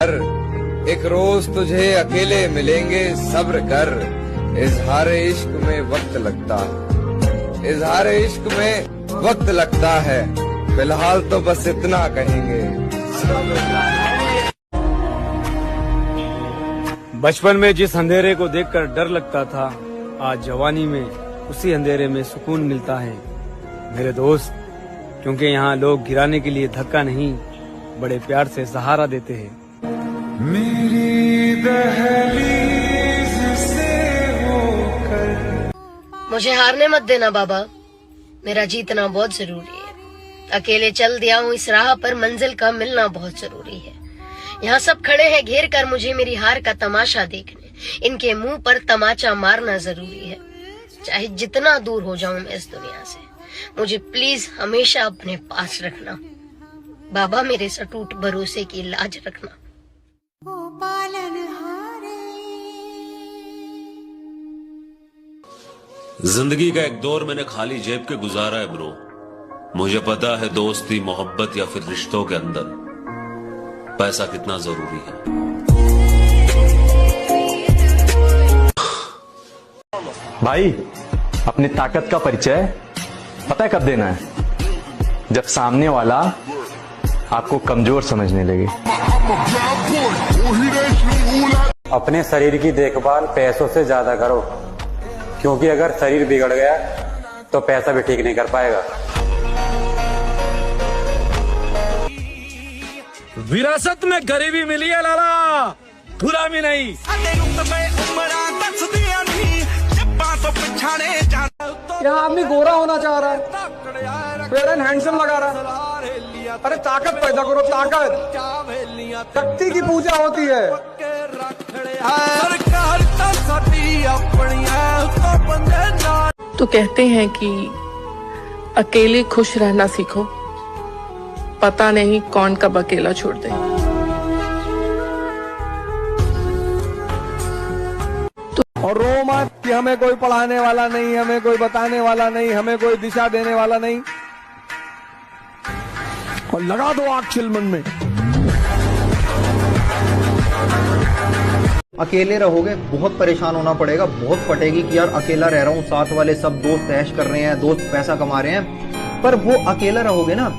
कर, एक रोज तुझे अकेले मिलेंगे, सब्र कर। इजहार इश्क में वक्त लगता है, इजहार इश्क में वक्त लगता है। फिलहाल तो बस इतना कहेंगे। बचपन में जिस अंधेरे को देखकर डर लगता था, आज जवानी में उसी अंधेरे में सुकून मिलता है मेरे दोस्त। क्योंकि यहाँ लोग गिराने के लिए धक्का नहीं, बड़े प्यार से सहारा देते हैं। मेरी दहलीज से होकर मुझे हारने मत देना बाबा, मेरा जीतना बहुत जरूरी है। अकेले चल दिया हूँ इस राह पर, मंजिल का मिलना बहुत जरूरी है। यहाँ सब खड़े हैं घेर कर मुझे मेरी हार का तमाशा देखने, इनके मुंह पर तमाचा मारना जरूरी है। चाहे जितना दूर हो जाऊं मैं इस दुनिया से, मुझे प्लीज हमेशा अपने पास रखना। बाबा मेरे सटूट भरोसे की लाज रखना। जिंदगी का एक दौर मैंने खाली जेब के गुजारा है ब्रो। मुझे पता है दोस्ती, मोहब्बत या फिर रिश्तों के अंदर पैसा कितना जरूरी है। भाई, अपनी ताकत का परिचय पता है कब देना है? जब सामने वाला आपको कमजोर समझने लगे। अपने शरीर की देखभाल पैसों से ज्यादा करो, क्योंकि अगर शरीर बिगड़ गया तो पैसा भी ठीक नहीं कर पाएगा। विरासत में गरीबी मिली है लाला, गुलामी नहीं। यहाँ आदमी गोरा होना चाह रहा है, फेयर एंड हैंडसम लगा रहा है। अरे ताकत पैदा करो, ताकत। शक्ति की पूजा होती है। तो कहते हैं कि अकेले खुश रहना सीखो, पता नहीं कौन कब अकेला छोड़ दे। और रो मत कि हमें कोई पढ़ाने वाला नहीं, हमें कोई बताने वाला नहीं, हमें कोई दिशा देने वाला नहीं। और लगा दो आग चिलमन में। अकेले रहोगे बहुत परेशान होना पड़ेगा, बहुत फटेगी कि यार अकेला रह रहा हूँ, साथ वाले सब दोस्त ऐश कर रहे हैं, दोस्त पैसा कमा रहे हैं। पर वो अकेला रहोगे ना,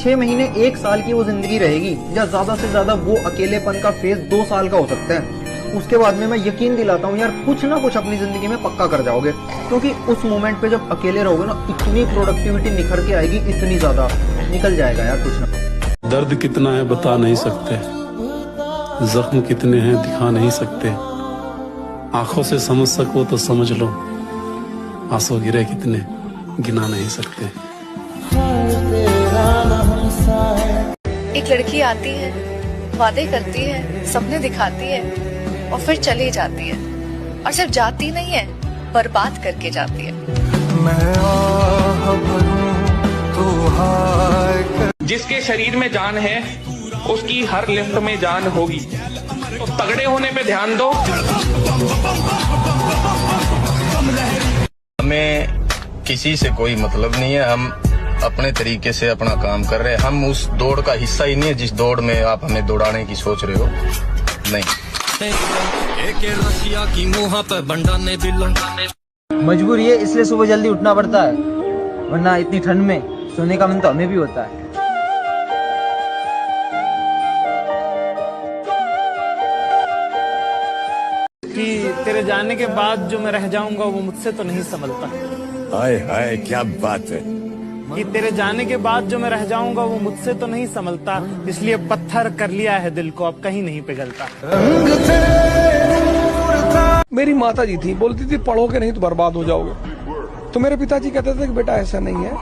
6 महीने 1 साल की वो जिंदगी रहेगी, या ज्यादा से ज्यादा वो अकेलेपन का फेज 2 साल का हो सकता है। उसके बाद में मैं यकीन दिलाता हूँ यार कुछ ना कुछ अपनी जिंदगी में पक्का कर जाओगे। क्योंकि उस मोमेंट पे जब अकेले रहोगे ना, इतनी प्रोडक्टिविटी निखर के आएगी, इतनी ज्यादा निकल जाएगा यार कुछ ना। दर्द कितना है बता नहीं सकते, जख्म कितने हैं दिखा नहीं सकते। आंखों से समझ सको तो समझ लो, आंसू गिरे कितने गिना नहीं सकते। एक लड़की आती है, वादे करती है, सपने दिखाती है और फिर चली जाती है। और सिर्फ जाती नहीं है, बर्बाद करके जाती है। जिसके शरीर में जान है उसकी हर लिफ्ट में जान होगी, तो तगड़े होने पे ध्यान दो। हमें किसी से कोई मतलब नहीं है, हम अपने तरीके से अपना काम कर रहे हैं। हम उस दौड़ का हिस्सा ही नहीं है जिस दौड़ में आप हमें दौड़ाने की सोच रहे हो। नहीं, मजबूरी है, इसलिए सुबह जल्दी उठना पड़ता है, वरना इतनी ठंड में सोने का मन तो हमें भी होता है। कि तेरे जाने के बाद जो मैं रह जाऊंगा वो मुझसे तो नहीं संभलता। हाय हाय क्या बात है। कि तेरे जाने के बाद जो मैं रह जाऊंगा वो मुझसे तो नहीं संभलता, इसलिए पत्थर कर लिया है दिल को, अब कहीं नहीं पिघलता। मेरी माता जी थी, बोलती थी पढ़ोगे नहीं तो बर्बाद हो जाओगे। तो मेरे पिताजी कहते थे कि बेटा ऐसा नहीं है,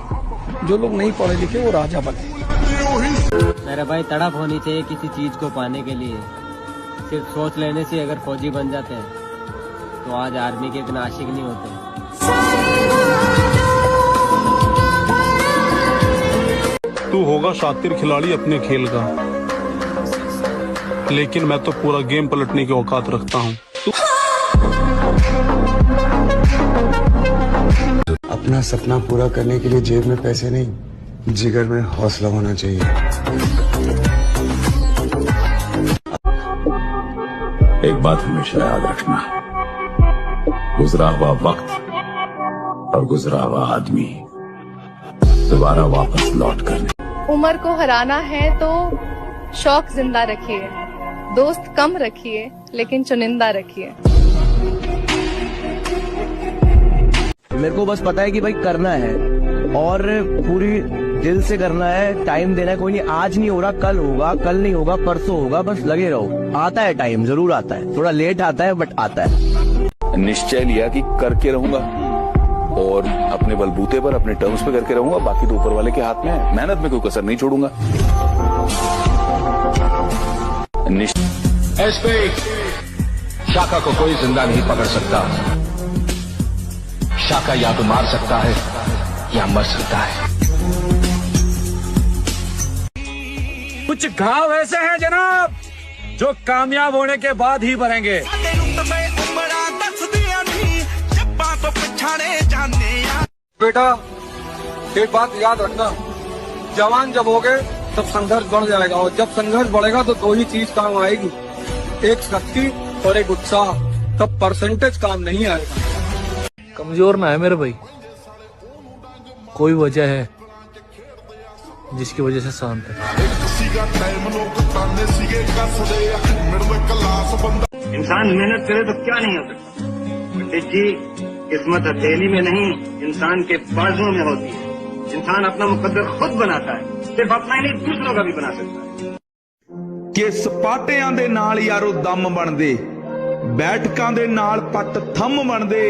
जो लोग नहीं पढ़े लिखे वो राजा बने। मेरे भाई तड़प होनी चाहिए किसी चीज को पाने के लिए। सिर्फ सोच लेने से अगर फौजी बन जाते हैं तो आज आर्मी के बिना आशिक नहीं होते। तू होगा शातिर खिलाड़ी अपने खेल का, लेकिन मैं तो पूरा गेम पलटने की औकात रखता हूँ। अपना सपना पूरा करने के लिए जेब में पैसे नहीं, जिगर में हौसला होना चाहिए। एक बात हमेशा याद रखना, गुजरा हुआ वक्त और गुजरा हुआ आदमी दोबारा वापस लौट कर नहीं। उम्र को हराना है तो शौक जिंदा रखिए, दोस्त कम रखिए लेकिन चुनिंदा रखिए। मेरे को बस पता है कि भाई करना है और पूरी दिल से करना है, टाइम देना है। कोई नहीं, आज नहीं हो रहा कल होगा, कल नहीं होगा परसों होगा, बस लगे रहो। आता है टाइम, जरूर आता है, थोड़ा लेट आता है बट आता है। निश्चय लिया कि करके रहूंगा और अपने बलबूते पर अपने टर्म्स पे करके रहूंगा, बाकी तो ऊपर वाले के हाथ में है। मेहनत में कोई कसर नहीं छोड़ूंगा। शाखा को कोई जिंदा नहीं पकड़ सकता। शाखा या तो मार सकता है या मर सकता है। कुछ घाव ऐसे हैं जनाब जो कामयाब होने के बाद ही भरेंगे। बेटा एक बात याद रखना, जवान जब होगे तब संघर्ष बढ़ जाएगा और जब संघर्ष बढ़ेगा तो दो ही चीज काम आएगी, एक शक्ति और एक उत्साह। तब परसेंटेज काम नहीं आएगा। कमजोर ना है मेरे भाई, कोई वजह है जिसकी वजह से शांत है। इंसान मेहनत करे तो क्या नहीं हो सकता। पंडित जी, किस्मत हथेली में नहीं इंसान के बाजुओं में होती है। इंसान अपना मुकद्दर खुद बनाता है, सिर्फ अपना ही नहीं दूसरों का भी बना सकता है। किस पाटियां दे नाल यारो दम बनदे, बैठकां दे नाल पट थम बनदे,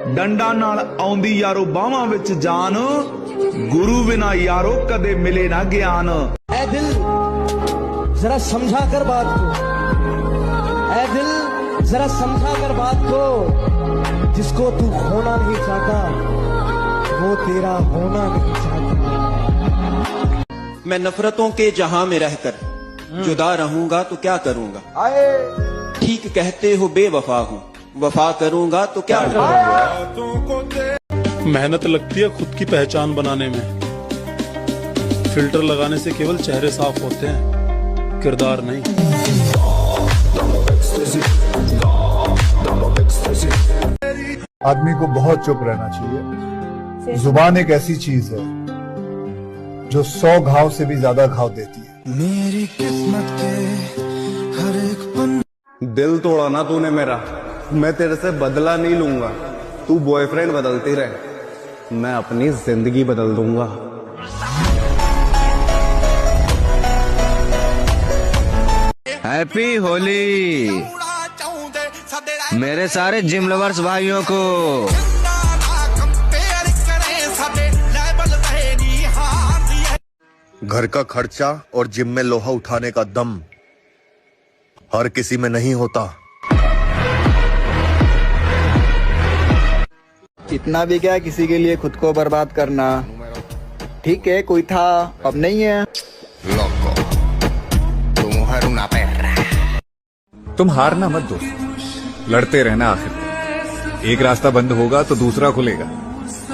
डंडा नाल आउंदी यारो बाहां विच जान, गुरु बिना यारो कदे मिले ना ज्ञान। ऐ दिल जरा समझा कर बात को, ऐ दिल जरा समझा कर बात को, जिसको तू खोना नहीं चाहता वो तेरा होना नहीं चाहता। मैं नफरतों के जहां में रहकर जुदा रहूंगा तो क्या करूंगा। ठीक कहते हो बेवफा हूँ, वफा करूंगा तो क्या करूंगा। मेहनत लगती है खुद की पहचान बनाने में। फिल्टर लगाने से केवल चेहरे साफ होते हैं, किरदार नहीं। आदमी को बहुत चुप रहना चाहिए। जुबान एक ऐसी चीज है जो 100 घाव से भी ज्यादा घाव देती है। मेरी किस्मत के हर एक दिल तोड़ा ना तूने मेरा, मैं तेरे से बदला नहीं लूंगा। तू बॉयफ्रेंड बदलती रहे, मैं अपनी जिंदगी बदल दूंगा। हैप्पी होली मेरे सारे जिम लवर्स भाइयों को। घर का खर्चा और जिम में लोहा उठाने का दम हर किसी में नहीं होता। इतना भी क्या किसी के लिए खुद को बर्बाद करना। ठीक है, कोई था अब नहीं है। तुम हारना मत दोस्त, लड़ते रहना। आखिर एक रास्ता बंद होगा तो दूसरा खुलेगा।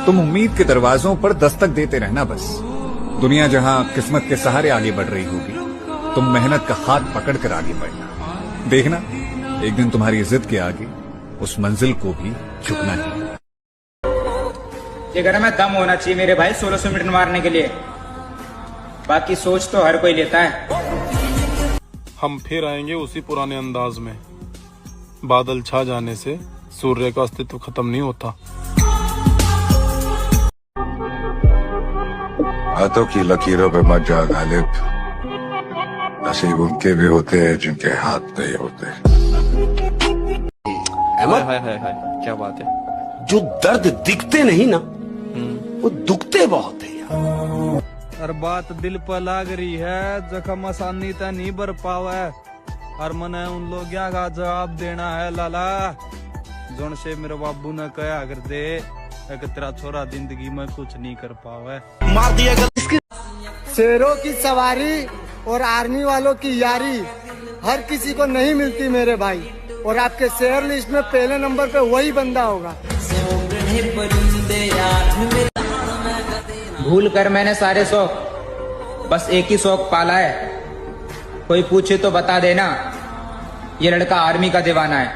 तुम उम्मीद के दरवाजों पर दस्तक देते रहना बस। दुनिया जहां किस्मत के सहारे आगे बढ़ रही होगी, तुम मेहनत का हाथ पकड़कर आगे बढ़ना। देखना एक दिन तुम्हारी जिद के आगे उस मंजिल को भी झुकना है। जिगर में दम होना चाहिए मेरे भाई 1600 मीटर मारने के लिए, बाकी सोच तो हर कोई लेता है। हम फिर आएंगे उसी पुराने अंदाज में। बादल छा जाने से सूर्य का अस्तित्व खत्म नहीं होता। हाथों की लकीरों पे मत जा गालिब, नसीब उनके भी होते हैं जिनके हाथ नहीं होते। क्या बात है। जो दर्द दिखते नहीं ना वो दुखते बहुत है यार। और बात दिल पर लाग रही है, जख्म आसानी तो नहीं भर पावे। और मने उन लोग का जवाब देना है लाला, जोन से मेरे बाबू ने कहा कर दे कि तेरा छोरा जिंदगी में कुछ नहीं कर पावे। मार दिया शेरों की सवारी और आर्मी वालों की यारी हर किसी को नहीं मिलती मेरे भाई, और आपके शेयर लिस्ट में पहले नंबर पे वही बंदा होगा। भूल कर मैंने सारे शौक, बस एक ही शौक पाला है। कोई पूछे तो बता देना, ये लड़का आर्मी का दीवाना है।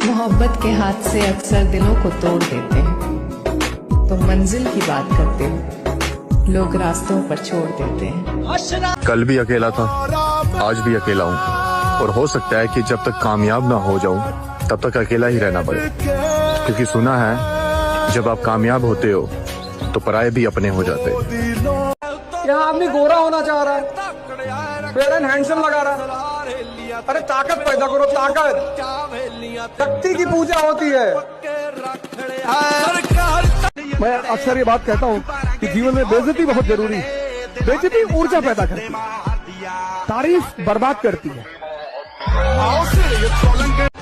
मोहब्बत के हाथ से अक्सर दिलों को तोड़ देते हैं, तो मंजिल की बात करते हो लोग रास्तों पर छोड़ देते हैं। कल भी अकेला था, आज भी अकेला हूँ, और हो सकता है कि जब तक कामयाब ना हो जाऊं तब तक अकेला ही रहना पड़े, क्योंकि सुना है जब आप कामयाब होते हो तो पराये भी अपने हो जाते हैं। यहाँ आदमी गोरा होना चाह रहा है, फेयर एंड हैंडसम लगा रहा है। अरे ताकत पैदा करो, ताकत। शक्ति की पूजा होती है। मैं अक्सर ये बात कहता हूँ कि जीवन में बेइज्जती बहुत जरूरी है। बेइज्जती ऊर्जा पैदा करती है, तारीफ बर्बाद करती है।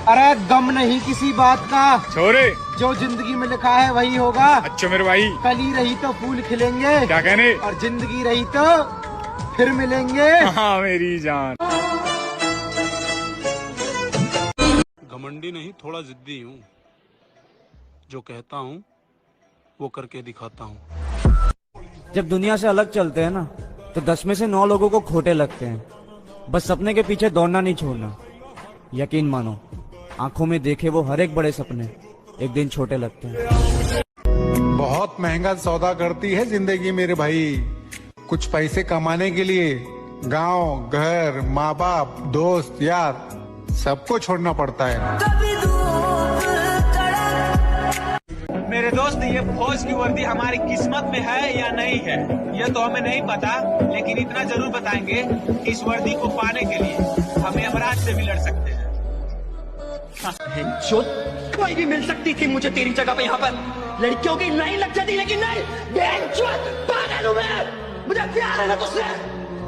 अरे गम नहीं किसी बात का छोरे, जो जिंदगी में लिखा है वही होगा। अच्छा मेरे भाई, कली रही तो फूल खिलेंगे, क्या कहने, और जिंदगी रही तो फिर मिलेंगे। हाँ मेरी जान। घमंडी नहीं, थोड़ा जिद्दी हूँ। जो कहता हूँ वो करके दिखाता हूँ। जब दुनिया से अलग चलते हैं ना, तो 10 में से 9 लोगों को खोटे लगते हैं। बस सपने के पीछे दौड़ना नहीं छोड़ना। यकीन मानो, आंखों में देखे वो हर एक बड़े सपने एक दिन छोटे लगते हैं। बहुत महंगा सौदा करती है जिंदगी मेरे भाई। कुछ पैसे कमाने के लिए गांव, घर, माँ बाप, दोस्त, यार सबको छोड़ना पड़ता है। मेरे दोस्त, ये फौज की वर्दी हमारी किस्मत में है या नहीं है, ये तो हमें नहीं पता, लेकिन इतना जरूर बताएंगे कि इस वर्दी को पाने के लिए हमें यमराज से भी लड़ सकते हैं। कोई भी मिल सकती थी मुझे तेरी जगह पे यहाँ पर। लड़कियों की लाइन लग जाती, लेकिन नहीं। पागल हूँ मैं, मुझे प्यार है ना तुझसे,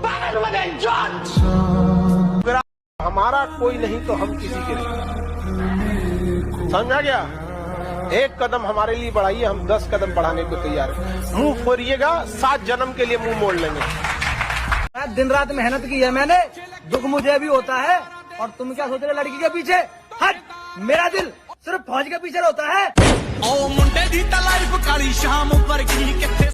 पागल हूँ मैं। हमारा कोई नहीं तो हम किसी के नहीं, समझा गया? एक कदम हमारे लिए बढ़ाइए, हम 10 कदम बढ़ाने को तैयार हैं। मुंह फोड़िएगा, 7 जन्म के लिए मुंह मोड़ लेंगे। दिन रात मेहनत की है मैंने, दुख मुझे भी होता है। और तुम क्या सोच रहे लड़की के पीछे? हट, मेरा दिल सिर्फ फौज के पीछे रोता है।